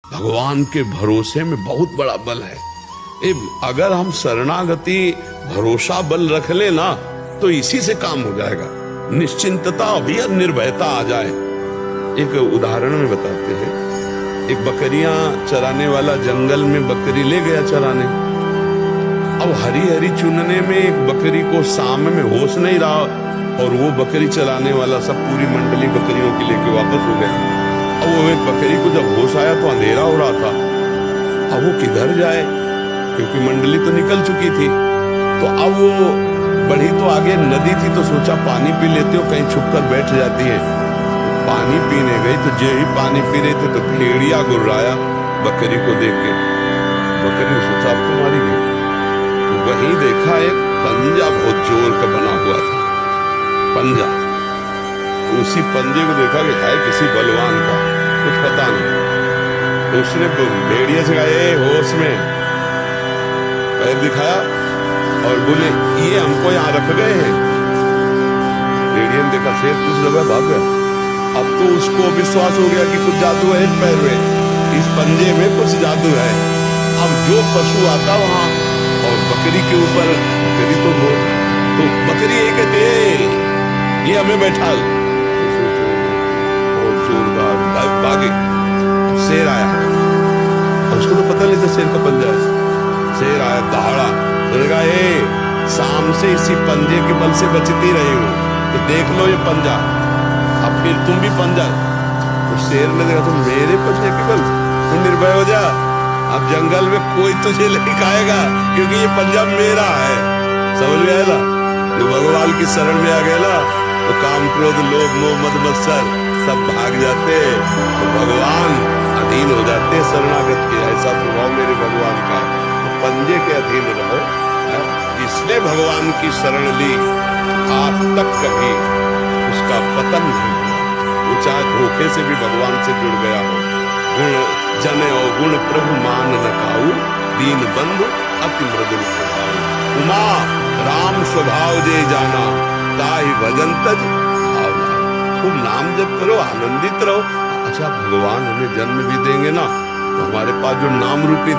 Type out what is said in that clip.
भगवान के भरोसे में बहुत बड़ा बल है। अगर हम शरणागति भरोसा बल रख ले ना तो इसी से काम हो जाएगा। निश्चिंतता भी निर्भयता आ जाए। एक उदाहरण में बताते हैं, एक बकरियां चराने वाला जंगल में बकरी ले गया चराने। अब हरी हरी चुनने में एक बकरी को शाम में होश नहीं रहा और वो बकरी चलाने वाला सब पूरी मंडली बकरियों की लेके वापस हो गए। अब वो एक बकरी को जब होश आया तो अंधेरा हो रहा था। अब वो किधर जाए, क्योंकि मंडली तो निकल चुकी थी। तो अब वो बढ़ी तो आगे नदी थी, तो सोचा पानी पी लेते हो, कहीं छुप कर बैठ जाती है। पानी पीने गई तो जो ही पानी पी रहे थे तो भेड़िया गुर्राया बकरी को देख के। बकरी ने सोचा अब तो मारी गई। तो वहीं देखा एक पंजा बहुत जोर का बना हुआ था, पंजा। तो उसी पंजे को देखा कि है किसी बलवान का, कुछ पता नहीं। तो उसने भेड़िया से कहा, ए होश में, पैर दिखाया और बोले ये हमको यहाँ रख गए हैं। भेड़िया ने देखा शेर कुछ दबा भाग गया। अब तो उसको विश्वास हो गया कि कुछ जादू है इस पैर में, इस पंजे में कुछ जादू है। अब जो पशु आता वहां और बकरी के ऊपर, बकरी तो बकरी ये कहते ये हमें बैठा, और जोरदार भागे। शेर आया, उसको तो पता नहीं था शेर का पंजा है। शेर आया दहाड़ा, शाम से इसी पंजे के बल से बचती रही हूँ, तो देख लो ये पंजा, अब फिर तुम भी पंजा। तो शेर ने देखा तो मेरे पंजे के बल, तुम निर्भय हो जा, अब जंगल में कोई तुझे नहीं खाएगा, क्योंकि ये पंजा मेरा है। समझ में आया ना? जो भगवान की शरण में आ गया ना, तो काम क्रोध लोभ मोह मद मत्सर सब भाग जाते, तो भगवान अधीन हो जाते शरणागत के। ऐसा स्वभाव मेरे भगवान का, तो पंजे के अधीन रहो। इसने भगवान की शरण ली, आज तक कभी उसका पतन नहीं हुआ। वो चाहे धोखे से भी भगवान से जुड़ गया हो। गुण जने और गुण प्रभु मान न काऊ, दीन बंधु अति मृदुल स्वभाव। उमा राम स्वभाव जे जाना, ताहि भजन तज भावना। खूब नाम जप करो, आनंदित रहो। अच्छा भगवान हमें जन्म भी देंगे ना, तो हमारे पास जो नाम रूपी